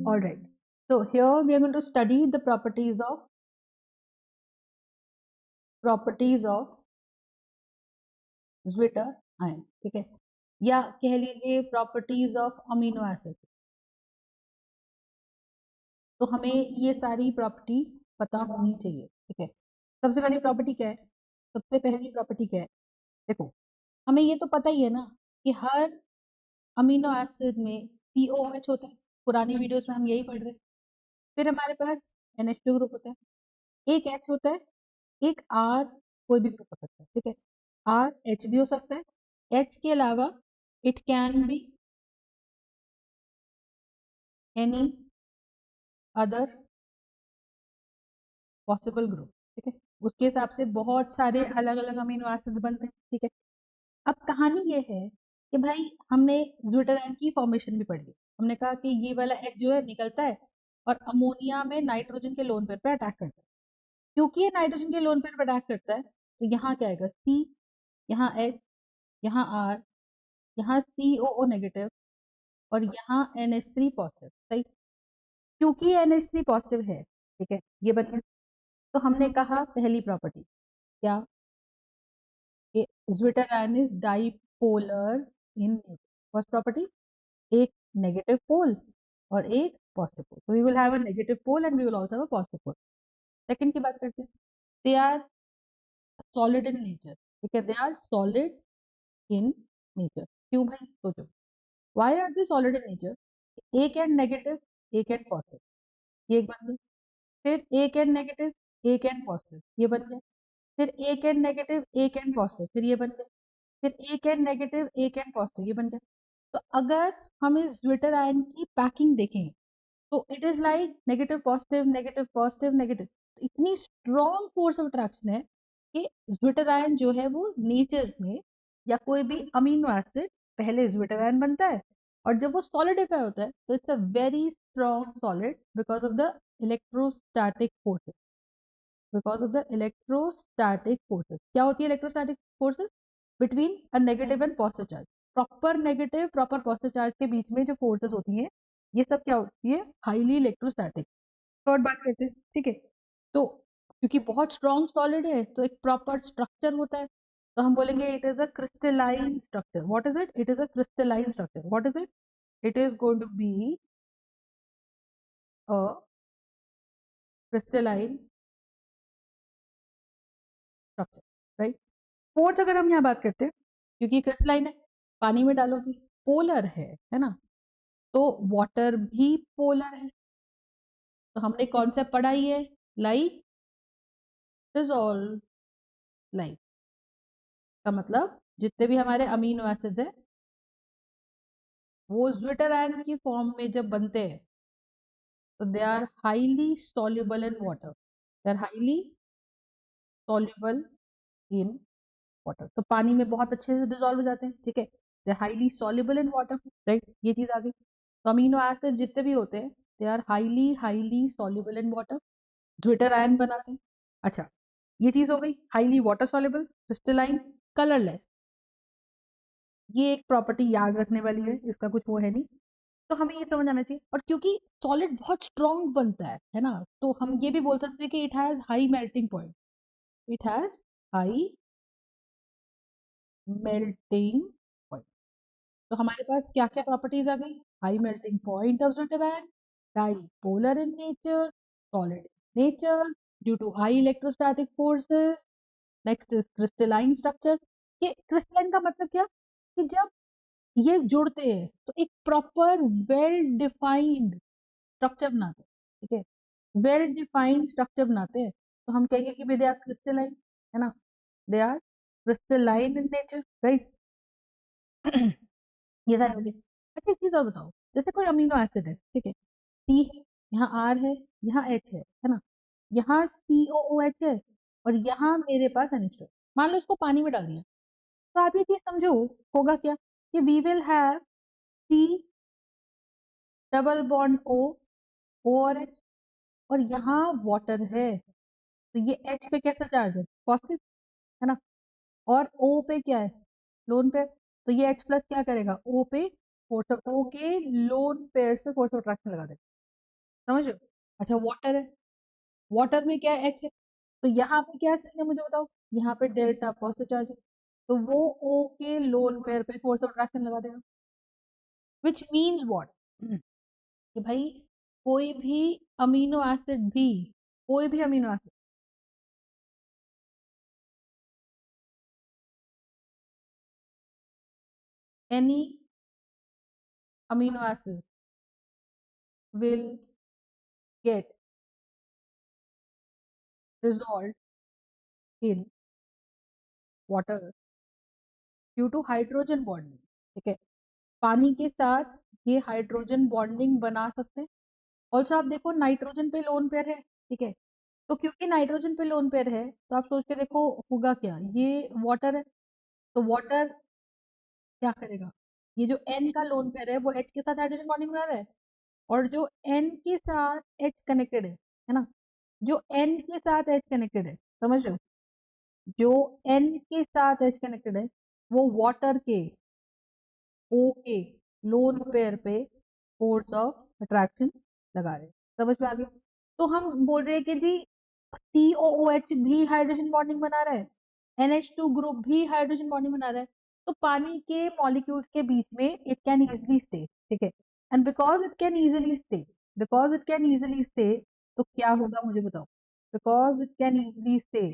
All right. So here we are going to study the properties of Zwitter ion. ठीक है, या कह लीजिए प्रॉपर्टीज ऑफ अमीनो एसिड। तो हमें ये सारी प्रॉपर्टी पता होनी चाहिए। ठीक है, सबसे पहली प्रॉपर्टी क्या है? सबसे पहली प्रॉपर्टी क्या है? देखो, हमें ये तो पता ही है ना कि हर अमीनो एसिड में COH होता है। पुरानी वीडियोस में हम यही पढ़ रहे हैं। फिर हमारे पास NH2 ग्रुप होता है, एक H होता है, एक R, कोई भी ग्रुप हो सकता है। ठीक है, RH भी हो सकता है। H के अलावा it can be any other possible group. ठीक है, उसके हिसाब से बहुत सारे अलग अलग अमीनो एसिड्स बनते हैं। ठीक है, अब कहानी ये है कि भाई हमने ज्विटरैन की फॉर्मेशन भी पढ़ी है। हमने कहा कि ये वाला H जो है निकलता है और अमोनिया में नाइट्रोजन के लोन पेयर पे अटैक करता है। क्योंकि ये नाइट्रोजन के लोन पेयर पे अटैक करता है तो यहाँ क्या आएगा? C, यहाँ H, यहाँ R, यहाँ COO नेगेटिव और यहाँ NH3 पॉजिटिव। सही, क्योंकि NH3 पॉजिटिव है। ठीक है, ये बन गया। तो हमने कहा पहली प्रॉपर्टी क्या? Zwitterion is dipolar in nature. First property, एक नेगेटिव पोल और एक पॉजिटिव पोल। तो we will have a negative pole and we will also have a positive pole. Second की बात करते हैं, they are solid in nature. ठीक है, they are solid in nature. क्यों भाई? सोचो, why are they solid in nature? एक एंड नेगेटिव, एक एंड पॉजिटिव, ये एक बन गया। फिर एक एंड नेगेटिव, एक एंड पॉजिटिव, ये बन गया। फिर एक एंड नेगेटिव, एक एंड पॉजिटिव, फिर ये बन गया। फिर एक एंड नेगेटिव, एक एंड पॉजिटिव, ये बन गया। तो अगर हम इस ज्विटर आयन की पैकिंग देखें तो it is like negative positive negative positive negative. इतनी स्ट्रॉन्ग फोर्स ऑफ अट्रैक्शन है कि ज्विटर आयन जो है वो नेचर में या कोई भी अमीनो एसिड पहले ज्विटर आयन बनता है और जब वो सॉलिडिफाई होता है तो it's a very strong solid because of the electrostatic forces. Because of the electrostatic forces. क्या होती है electrostatic forces? Between a negative and positive charge. Proper negative proper positive charge के बीच में जो फोर्सेस होती हैं ये सब क्या होती है? Highly electrostatic. शॉर्ट बात करते हैं। ठीक है, तो क्योंकि बहुत स्ट्रॉन्ग सॉलिड है तो एक प्रॉपर स्ट्रक्चर होता है। तो हम बोलेंगे it is a crystalline structure. What is it? It is a crystalline structure. What is it? It is going to be a crystalline structure, right. Fourth अगर हम यहाँ बात करते हैं, क्योंकि क्रिस्टलाइन है, पानी में डालोगी, पोलर है ना, तो वाटर भी पोलर है। तो हमने कॉन्सेप्ट पढ़ा ही है, लाइक डिसॉल्व लाइक। का मतलब जितने भी हमारे अमीनो एसिड है वो ज्विटर आयन की फॉर्म में जब बनते हैं तो they are highly soluble in water. They are highly soluble in water. तो पानी में बहुत अच्छे से डिसॉल्व हो जाते हैं। ठीक है, they are highly soluble in water, right. ये चीज आ गई। तो अमीनो एसिड जितने भी होते हैं they are highly highly soluble in water, zwitterion बनाते हैं। अच्छा, ये चीज हो गई highly water soluble, crystalline, colourless. ये एक प्रॉपर्टी याद रखने वाली है, इसका कुछ वो है नहीं। तो हमें ये समझ आना चाहिए। और क्योंकि सॉलिड बहुत स्ट्रॉन्ग बनता है ना, तो हम ये भी बोल सकते हैं कि it has high melting point. It has high melting point. तो हमारे पास क्या क्या प्रॉपर्टीज आ गई? High melting point of zwitterion, dipolar in nature, solid in nature due to high electrostatic forces. Next is crystalline structure. ये crystalline का मतलब क्या? कि जब ये जुड़ते हैं तो एक प्रॉपर वेल डिफाइंड स्ट्रक्चर बनाते हैं। ठीक है, वेल डिफाइंड स्ट्रक्चर बनाते हैं तो हम कहेंगे कि दे आर क्रिस्टलाइन, है ना। They are crystalline in nature, right. ये सारे हो गए। अच्छा, एक चीज और बताओ, जैसे कोई अमीनो एसिड है, ठीक है, सी है, यहाँ आर है, यहाँ एच है ना, यहाँ COOH है और यहाँ मेरे पास NH2। मान लो इसको पानी में डाल दिया तो आप ये चीज समझो, होगा क्या? कि we will have C double bond O और H, और यहाँ वाटर है तो ये H पे कैसा चार्ज है? पॉजिटिव, है ना। और O पे क्या है? Lone pair. तो ये H प्लस क्या करेगा? O पे फोर्स ऑफ O के लोन पेयर पे फोर्स ऑफ अट्रैक्शन लगा देगा। समझ रहे हो? अच्छा वाटर है, वाटर में क्या है, एच है, तो यहाँ पे क्या सीन है मुझे बताओ, यहाँ पे डेल्टा पॉजिटिव चार्ज है, तो वो ओ के लोन पेयर पे फोर्स ऑफ अट्रैक्शन लगा देगा, विच मीन्स व्हाट, कि भाई कोई भी अमीनो एसिड भी, कोई भी amino acid, any amino acid will get dissolved in water due to hydrogen bonding, ठीक है, पानी के साथ ये हाइड्रोजन बॉन्डिंग बना सकते हैं। ऑल्सो आप देखो नाइट्रोजन पे लोन पेयर है, ठीक है, तो क्योंकि नाइट्रोजन पे लोन पेयर है तो आप सोच के देखो होगा क्या, ये वाटर है, तो वाटर क्या करेगा, ये जो N का लोन पेयर है वो H के साथ हाइड्रोजन बॉन्डिंग बना रहा है, और जो N के साथ H कनेक्टेड है ना, जो N के साथ H कनेक्टेड है, समझ रहे हो, जो N के साथ H कनेक्टेड है वो वाटर के O के लोन पेयर पे फोर्स ऑफ अट्रैक्शन लगा रहे हैं। समझ में आ गया? तो हम बोल रहे हैं कि जी COOH भी हाइड्रोजन बॉन्डिंग बना रहा है, NH2 ग्रुप भी हाइड्रोजन बॉन्डिंग बना रहा है, तो पानी के मॉलिक्यूल्स के बीच में इट कैन इजिली स्टे, ठीक है, and because it can easily stay, because it can easily stay, तो क्या होगा मुझे बताओ, because it can easily stay,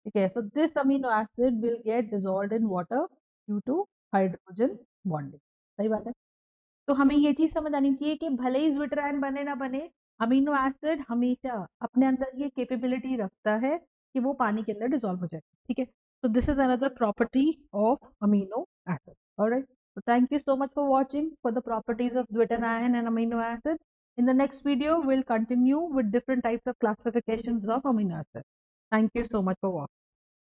ठीक है, so this amino acid will get dissolved in water due to hydrogen bonding, सही बात है। तो हमें ये चीज समझ आनी चाहिए कि भले ही ज्विटरायन बने ना बने, अमीनो एसिड हमेशा अपने अंदर ये कैपेबिलिटी रखता है कि वो पानी के अंदर डिसॉल्व हो जाए, ठीक है, so this is another property of amino acid, all right, so thank you so much for watching for the properties of zwitterion and amino acid. In the next video we'll continue with different types of classifications of amino acids. Thank you so much for watching.